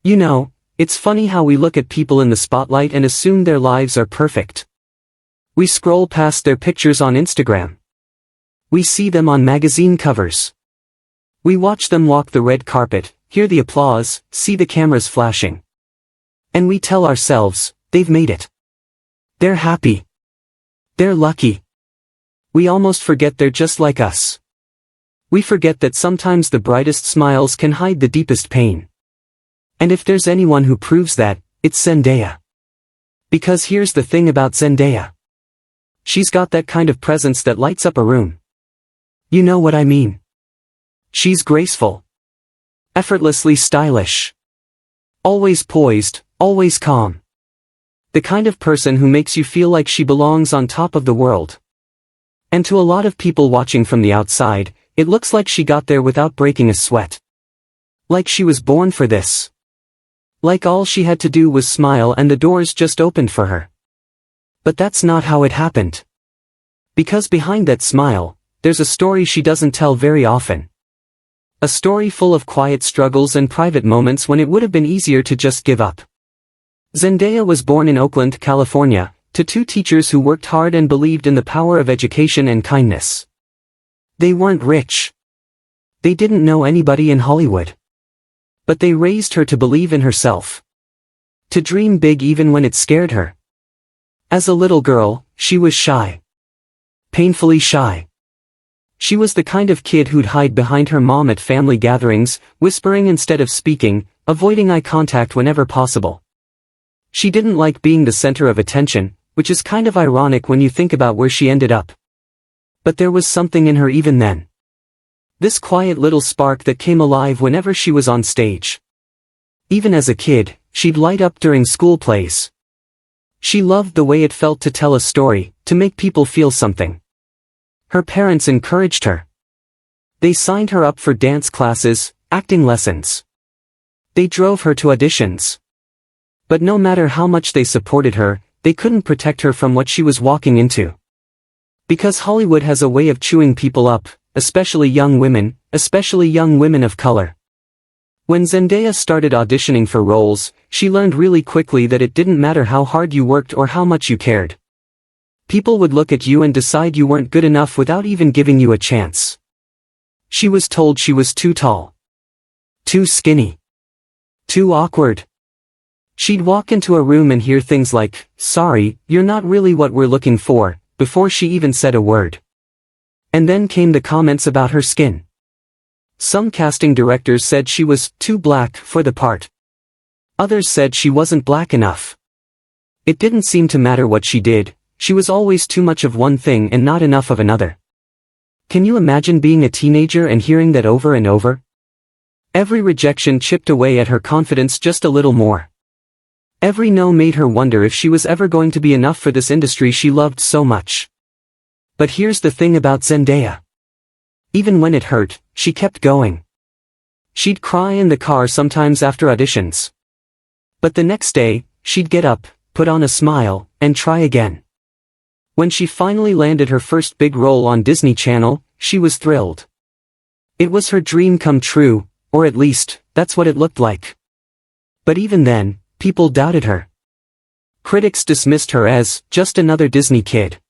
You know, it's funny how we look at people in the spotlight and assume their lives are perfect. We scroll past their pictures on Instagram. We see them on magazine covers. We watch them walk the red carpet, hear the applause, see the cameras flashing. And we tell ourselves, they've made it. They're happy. They're lucky. We almost forget they're just like us. We forget that sometimes the brightest smiles can hide the deepest pain. And if there's anyone who proves that, it's Zendaya. Because here's the thing about Zendaya. She's got that kind of presence that lights up a room. You know what I mean. She's graceful. Effortlessly stylish. Always poised, always calm. The kind of person who makes you feel like she belongs on top of the world. And to a lot of people watching from the outside, it looks like she got there without breaking a sweat. Like she was born for this. Like all she had to do was smile and the doors just opened for her. But that's not how it happened. Because behind that smile, there's a story she doesn't tell very often. A story full of quiet struggles and private moments when it would have been easier to just give up. Zendaya was born in Oakland, California, to two teachers who worked hard and believed in the power of education and kindness. They weren't rich. They didn't know anybody in Hollywood. But they raised her to believe in herself. To dream big even when it scared her. As a little girl, she was shy. Painfully shy. She was the kind of kid who'd hide behind her mom at family gatherings, whispering instead of speaking, avoiding eye contact whenever possible. She didn't like being the center of attention, which is kind of ironic when you think about where she ended up. But there was something in her even then. This quiet little spark that came alive whenever she was on stage. Even as a kid, she'd light up during school plays. She loved the way it felt to tell a story, to make people feel something. Her parents encouraged her. They signed her up for dance classes, acting lessons. They drove her to auditions. But no matter how much they supported her, they couldn't protect her from what she was walking into. Because Hollywood has a way of chewing people up, especially young women of color. When Zendaya started auditioning for roles, she learned really quickly that it didn't matter how hard you worked or how much you cared. People would look at you and decide you weren't good enough without even giving you a chance. She was told she was too tall. Too skinny. Too awkward. She'd walk into a room and hear things like, "Sorry, you're not really what we're looking for," before she even said a word. And then came the comments about her skin. Some casting directors said she was too black for the part. Others said she wasn't black enough. It didn't seem to matter what she did, she was always too much of one thing and not enough of another. Can you imagine being a teenager and hearing that over and over? Every rejection chipped away at her confidence just a little more. Every no made her wonder if she was ever going to be enough for this industry she loved so much. But here's the thing about Zendaya. Even when it hurt, she kept going. She'd cry in the car sometimes after auditions. But the next day, she'd get up, put on a smile, and try again. When she finally landed her first big role on Disney Channel, she was thrilled. It was her dream come true, or at least, that's what it looked like. But even then, people doubted her. Critics dismissed her as just another Disney kid.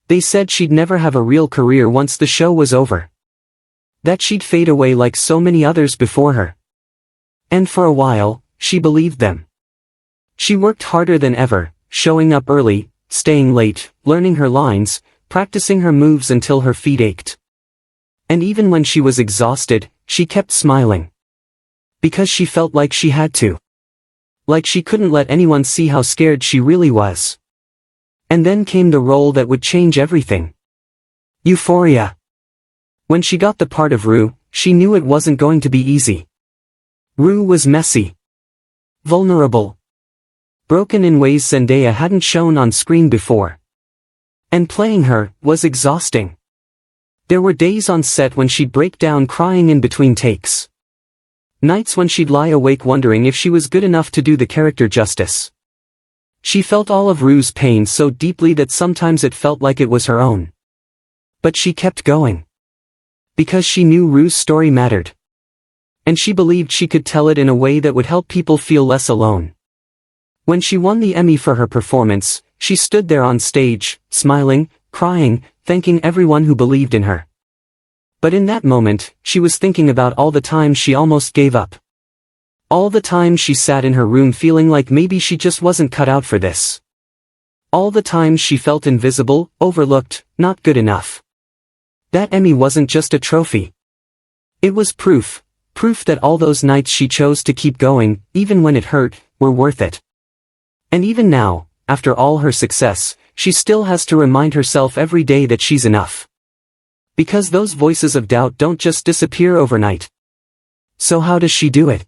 They said she'd never have a real career once the show was over. That she'd fade away like so many others before her. And for a while, she believed them. She worked harder than ever, showing up early, staying late, learning her lines, practicing her moves until her feet ached. And even when she was exhausted, she kept smiling. Because she felt like she had to. Like she couldn't let anyone see how scared she really was. And then came the role that would change everything. Euphoria. When she got the part of Rue, she knew it wasn't going to be easy. Rue was messy. Vulnerable. Broken in ways Zendaya hadn't shown on screen before. And playing her was exhausting. There were days on set when she'd break down crying in between takes. Nights when she'd lie awake wondering if she was good enough to do the character justice. She felt all of Rue's pain so deeply that sometimes it felt like it was her own. But she kept going. Because she knew Rue's story mattered. And she believed she could tell it in a way that would help people feel less alone. When she won the Emmy for her performance, she stood there on stage, smiling, crying, thanking everyone who believed in her. But in that moment, she was thinking about all the times she almost gave up. All the times she sat in her room feeling like maybe she just wasn't cut out for this. All the times she felt invisible, overlooked, not good enough. That Emmy wasn't just a trophy. It was proof that all those nights she chose to keep going, even when it hurt, were worth it. And even now, after all her success, she still has to remind herself every day that she's enough. Because those voices of doubt don't just disappear overnight. So how does she do it?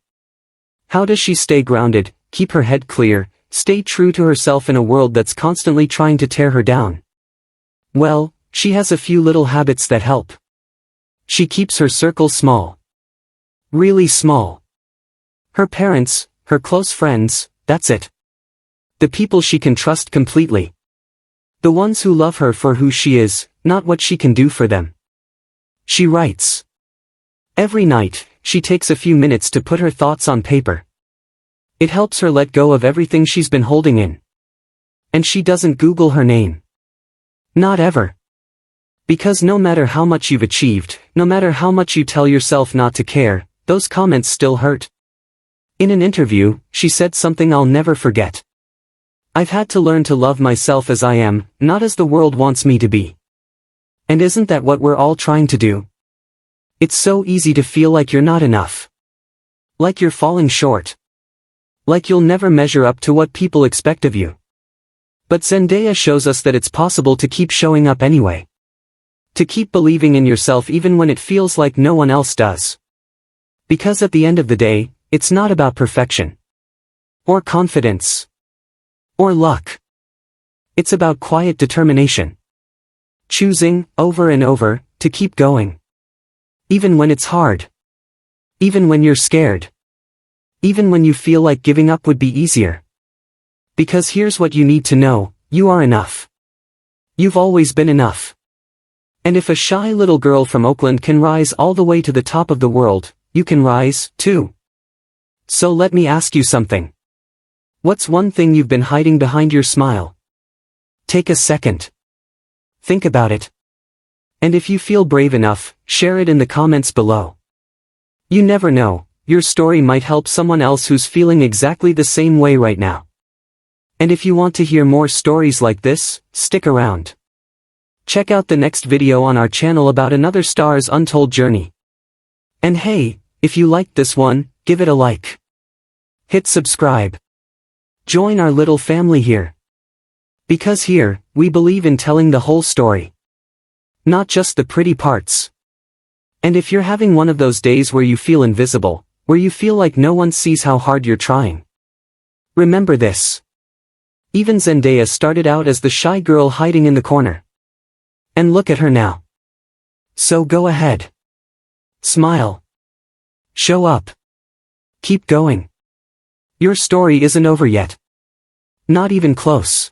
How does she stay grounded, keep her head clear, stay true to herself in a world that's constantly trying to tear her down? Well, she has a few little habits that help. She keeps her circle small. Really small. Her parents, her close friends, that's it. The people she can trust completely. The ones who love her for who she is, not what she can do for them. She writes. Every night, she takes a few minutes to put her thoughts on paper. It helps her let go of everything she's been holding in. And she doesn't Google her name. Not ever. Because no matter how much you've achieved, no matter how much you tell yourself not to care, those comments still hurt. In an interview, she said something I'll never forget. I've had to learn to love myself as I am, not as the world wants me to be. And isn't that what we're all trying to do? It's so easy to feel like you're not enough. Like you're falling short. Like you'll never measure up to what people expect of you. But Zendaya shows us that it's possible to keep showing up anyway. To keep believing in yourself even when it feels like no one else does. Because at the end of the day, it's not about perfection. Or confidence. Or luck. It's about quiet determination. Choosing, over and over, to keep going. Even when it's hard. Even when you're scared. Even when you feel like giving up would be easier. Because here's what you need to know, you are enough. You've always been enough. And if a shy little girl from Oakland can rise all the way to the top of the world, you can rise, too. So let me ask you something. What's one thing you've been hiding behind your smile? Take a second. Think about it. And if you feel brave enough, share it in the comments below. You never know, your story might help someone else who's feeling exactly the same way right now. And if you want to hear more stories like this, stick around. Check out the next video on our channel about another star's untold journey. And hey, if you liked this one, give it a like. Hit subscribe. Join our little family here. Because here, we believe in telling the whole story. Not just the pretty parts. And if you're having one of those days where you feel invisible, where you feel like no one sees how hard you're trying, remember this. Even Zendaya started out as the shy girl hiding in the corner. And look at her now. So go ahead. Smile. Show up. Keep going. Your story isn't over yet. Not even close.